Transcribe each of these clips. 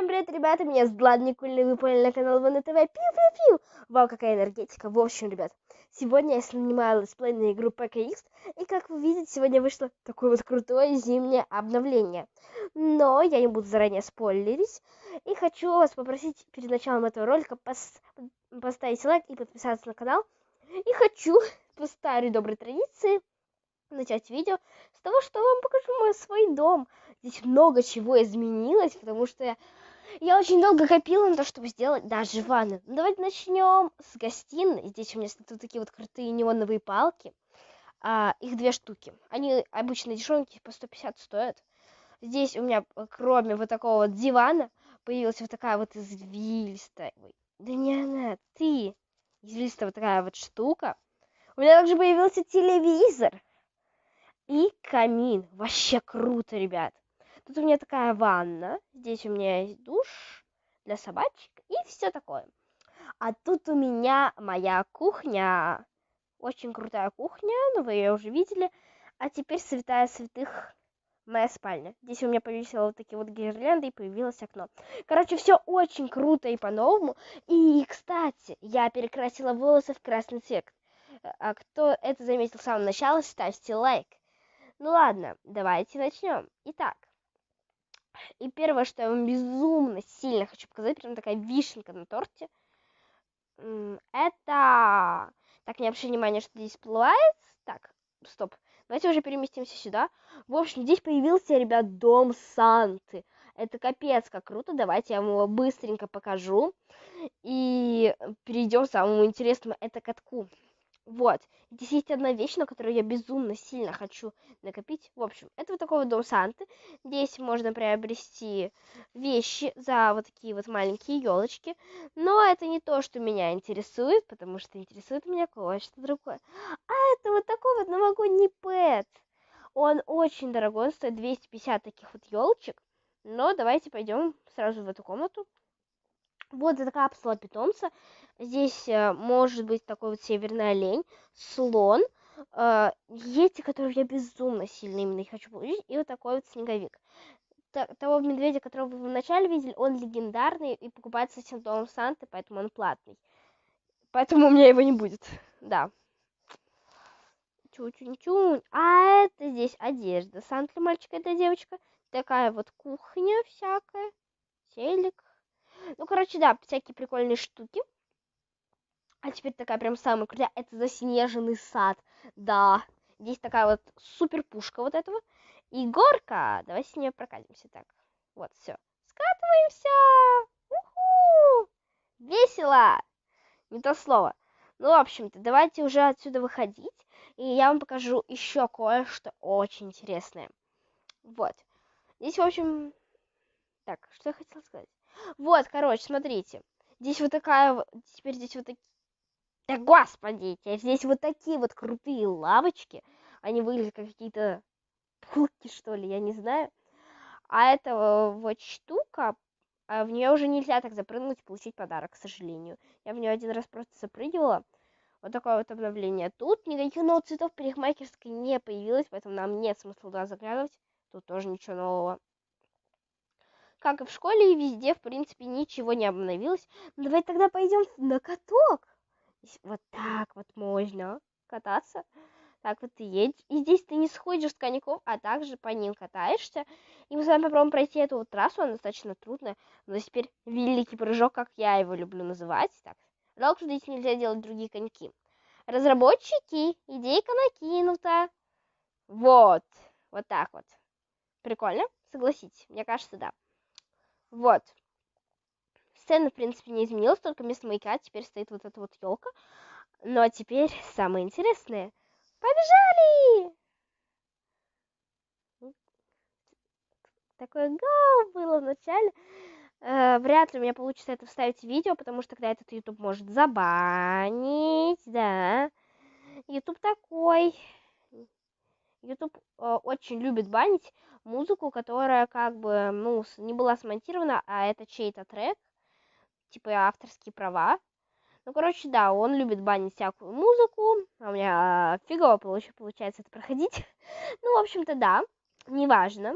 Всем привет, ребята, меня зовут Влад Никулин, вы попали на канал ВН ТВ. Пиу-пиу-пиу. Вау, какая энергетика. В общем, ребят, сегодня я снимаю летсплей на игру PKX, и как вы видите, сегодня вышло такое вот крутое зимнее обновление. Но я не буду заранее спойлерить, и хочу вас попросить перед началом этого ролика поставить лайк и подписаться на канал. И хочу по старой доброй традиции начать видео с того, что вам покажу мой свой дом. Здесь много чего изменилось, потому что я очень долго копила на то, чтобы сделать даже ванну. Ну, давайте начнем с гостиной. Здесь у меня стоят вот такие вот крутые неоновые палки. Их 2 штуки. Они обычно дешевенькие, по 150 стоят. Здесь у меня, кроме вот такого вот дивана, появилась вот такая вот извилистая... Ой, да не она, ты! Извилистая вот такая вот штука. У меня также появился телевизор. И камин. Вообще круто, ребят. Тут у меня такая ванна. Здесь у меня есть душ для собачек и все такое. А тут у меня моя кухня. Очень крутая кухня, но вы ее уже видели. А теперь святая святых моя спальня. Здесь у меня появились вот такие вот гирлянды и появилось окно. Короче, все очень круто и по-новому. И, кстати, я перекрасила волосы в красный цвет. А кто это заметил с самого начала, ставьте лайк. Ну ладно, давайте начнем. Итак, и первое, что я вам безумно сильно хочу показать, прям такая вишенка на торте, это... Так, не обращайте внимания, что здесь всплывает. Так, стоп. Давайте уже переместимся сюда. В общем, здесь появился, ребят, дом Санты. Это капец как круто. Давайте я вам его быстренько покажу. И перейдем к самому интересному. Это катку. Вот. Здесь есть одна вещь, на которую я безумно сильно хочу накопить. В общем, это вот такой вот дом Санты. Здесь можно приобрести вещи за вот такие вот маленькие елочки. Но это не то, что меня интересует, потому что интересует меня кое-что другое. А это вот такой вот новогодний пэт. Он очень дорогой, он стоит 250 таких вот елочек. Но давайте пойдем сразу в эту комнату. Вот это капсула питомца. Здесь может быть такой вот северный олень, слон, эти, которые я безумно сильно именно их хочу получить, и вот такой вот снеговик. Того медведя, которого вы вначале видели, он легендарный и покупается этим домом Санты, поэтому он платный. Поэтому у меня его не будет. Да. Чу-чу-чу. А это здесь одежда. Санта для мальчика, это девочка. Такая вот кухня всякая. Телек. Ну, короче, да, всякие прикольные штуки. А теперь такая прям самая крутая. Это заснеженный сад. Да. Здесь такая вот супер пушка вот этого. И горка. Давайте с нее прокатимся. Так. Вот, все. Скатываемся. Уху! Весело. Не то слово. Ну, в общем-то, давайте уже отсюда выходить. И я вам покажу еще кое-что очень интересное. Вот. Здесь, в общем... Так, что я хотела сказать? Вот, короче, смотрите. Здесь вот такая... Теперь здесь вот такие... Да господи, здесь вот такие вот крутые лавочки. Они выглядят как какие-то пулки, что ли, я не знаю. А эта вот штука, в нее уже нельзя так запрыгнуть и получить подарок, к сожалению. Я в нее один раз просто запрыгивала. Вот такое вот обновление. Тут никаких новых цветов в парикмахерской не появилось, поэтому нам нет смысла туда заглядывать. Тут тоже ничего нового. Как и в школе, и везде, в принципе, ничего не обновилось. Ну, давай тогда пойдем на каток. Вот так вот можно кататься. Так вот ты едешь. И здесь ты не сходишь с коньков, а также по ним катаешься. И мы с вами попробуем пройти эту вот трассу. Она достаточно трудная. Но теперь великий прыжок, как я его люблю называть. Так. Жалко, что здесь нельзя делать другие коньки. Разработчики, идейка накинута. Вот. Вот так вот. Прикольно? Согласитесь? Мне кажется, да. Вот. Сцена, в принципе, не изменилась, только вместо маяка теперь стоит вот эта вот елка. Ну а теперь самое интересное. Побежали! Такое гау было вначале. Вряд ли у меня получится это вставить в видео, потому что тогда этот YouTube может забанить, да. YouTube такой. YouTube очень любит банить музыку, которая как бы, ну, не была смонтирована, а это чей-то трек, типа авторские права. Ну, короче, да, он любит банить всякую музыку, а у меня фигово получается это проходить. Ну, в общем-то, да, неважно,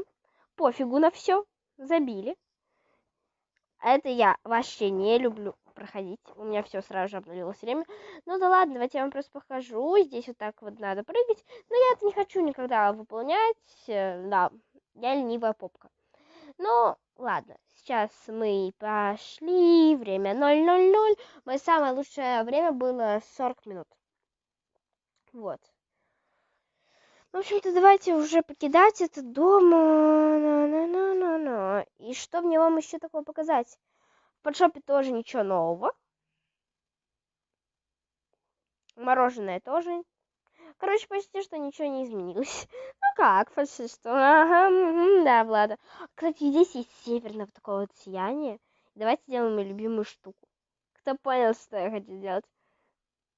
пофигу на все, забили. А это я вообще не люблю проходить. У меня все сразу же обнулилось время. Ну да ладно, давайте я вам просто покажу. Здесь вот так вот надо прыгать. Но я это не хочу никогда выполнять. Да, я ленивая попка. Ну, ладно. Сейчас мы пошли. Время 0:00. Мое самое лучшее время было 40 минут. Вот. В общем-то, давайте уже покидать этот дом. На-на-на-на-на. И что мне вам еще такого показать? В подшопе тоже ничего нового. Мороженое тоже. Короче, почти что ничего не изменилось. Ну как, почти что. Ага, да, Влада. Кстати, здесь есть северное вот такое вот сияние. Давайте сделаем мою любимую штуку. Кто понял, что я хочу сделать?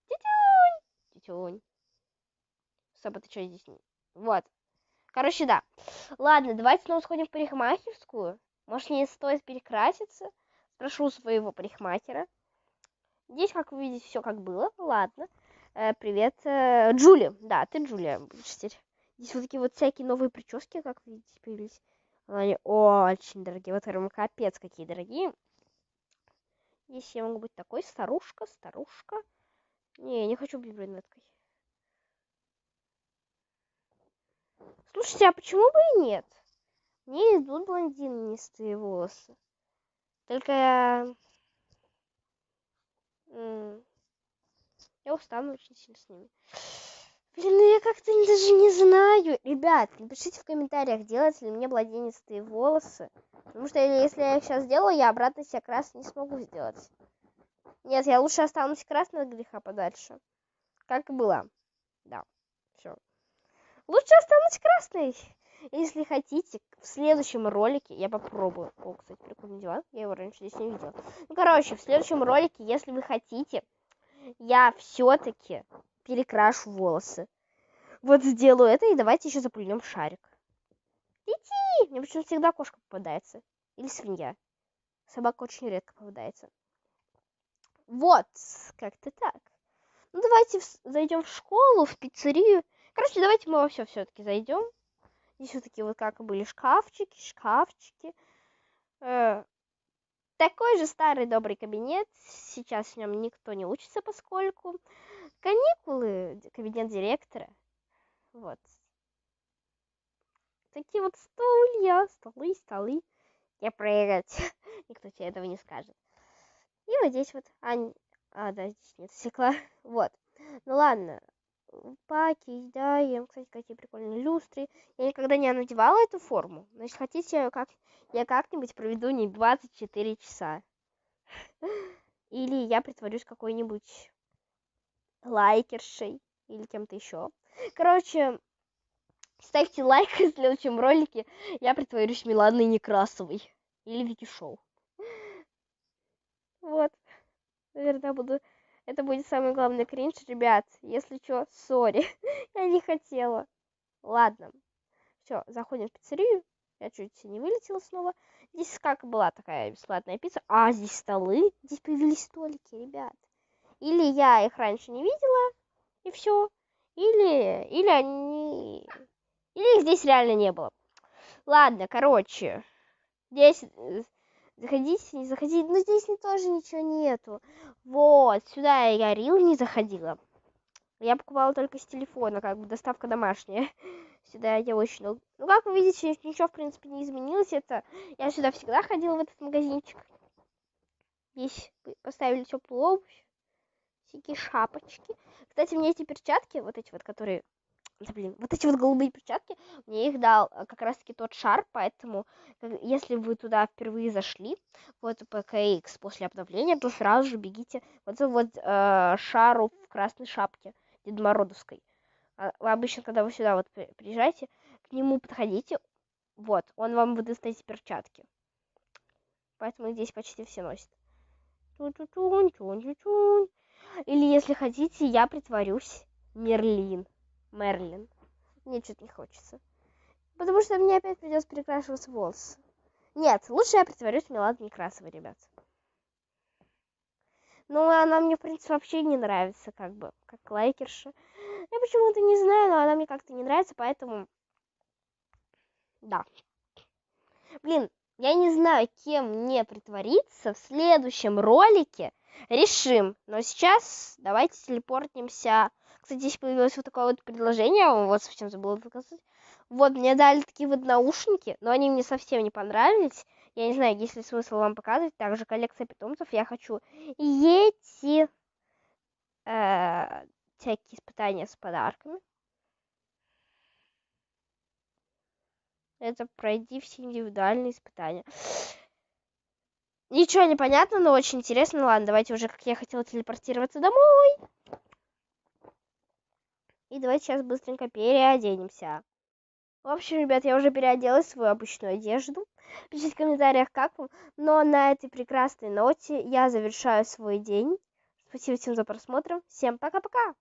Тютюнь! Тютюнь. Стоп, это что здесь? Вот. Короче, да. Ладно, давайте снова сходим в парикмахерскую. Может, мне стоит перекраситься? Спрошу своего парикмахера. Здесь, как вы видите, все как было. Ладно. Привет, Джули. Да, ты Джулия будешь теперь. Здесь вот такие вот всякие новые прически, как вы видите, появились. Они очень дорогие. Вот прям капец какие дорогие. Здесь я могу быть такой старушка. Не, я не хочу быть брюнеткой. Слушайте, а почему бы и нет? Мне идут блондинистые волосы. Только я устану очень сильно с ними. Блин, ну я как-то даже не знаю. Ребят, напишите в комментариях, делать ли мне блондинистые волосы. Потому что если я их сейчас сделаю, я обратно себе красный не смогу сделать. Нет, я лучше останусь красной от греха подальше. Как и была. Да, все. Лучше останусь красной. Если хотите, в следующем ролике я попробую. О, кстати, прикольный диван. Я его раньше здесь не видела. Ну, короче, в следующем ролике, если вы хотите, я все-таки перекрашу волосы. Вот сделаю это, и давайте еще запульнем шарик. Лети! Мне почему всегда кошка попадается. Или свинья. Собака очень редко попадается. Вот, как-то так. Ну, давайте зайдем в школу, в пиццерию. Короче, давайте мы во все-таки зайдем. Здесь вот такие вот, как и были, шкафчики. Такой же старый добрый кабинет. Сейчас в нем никто не учится, поскольку каникулы, кабинет директора. Вот. Такие вот стулья, столы. Я прыгать. Никто тебе этого не скажет. И вот здесь вот... да, здесь нет стекла. Вот. Ну ладно. Покидаем. Кстати, какие прикольные люстры. Я никогда не надевала эту форму. Значит, хотите, я как-нибудь проведу не 24 часа. Или я притворюсь какой-нибудь лайкершей. Или кем-то еще. Короче, ставьте лайк в следующем ролике. Я притворюсь Миланой Некрасовой. Или Вики Шоу. Вот. Наверное, это будет самый главный кринж, ребят. Если что, сори. Я не хотела. Ладно. Все, заходим в пиццерию. Я чуть не вылетела снова. Здесь как была такая бесплатная пицца. А, здесь столы. Здесь появились столики, ребят. Или я их раньше не видела, и все. Или они... Или их здесь реально не было. Ладно, короче. Здесь... Заходите, не заходите. Но здесь тоже ничего нету. Вот, сюда я рил не заходила. Я покупала только с телефона, как бы доставка домашняя. Сюда я очень долго... Ну, как вы видите, ничего, в принципе, не изменилось. Это я сюда всегда ходила, в этот магазинчик. Здесь поставили теплую обувь. Всякие шапочки. Кстати, мне эти перчатки, вот эти вот, которые... Блин, вот эти вот голубые перчатки, мне их дал как раз-таки тот шар, поэтому если вы туда впервые зашли, вот ПКХ после обновления, то сразу же бегите вот за вот шару в красной шапке Дедмородовской. Вы обычно, когда вы сюда вот приезжаете, к нему подходите, вот, он вам выдаст эти перчатки. Поэтому их здесь почти все носят. Или, если хотите, я притворюсь Мерлин. Мне что-то не хочется. Потому что мне опять придется перекрашивать волосы. Нет, лучше я притворюсь Меладой Некрасовой, ребят. Ну, она мне, в принципе, вообще не нравится, как бы, как лайкерша. Я почему-то не знаю, но она мне как-то не нравится, поэтому... Да. Блин, Я не знаю, кем мне притвориться в следующем ролике. Решим. Но сейчас давайте телепортнемся. Кстати, здесь появилось вот такое вот предложение. Я вам вот совсем забыла показать. Вот, мне дали такие вот наушники, но они мне совсем не понравились. Я не знаю, есть ли смысл вам показывать. Также коллекция питомцев. Я хочу эти всякие испытания с подарками. Это пройди все индивидуальные испытания. Ничего не понятно, но очень интересно. Ладно, давайте уже, как я хотела, телепортироваться домой. И давайте сейчас быстренько переоденемся. В общем, ребят, я уже переоделась в свою обычную одежду. Пишите в комментариях, как вам. Но на этой прекрасной ноте я завершаю свой день. Спасибо всем за просмотр. Всем пока-пока.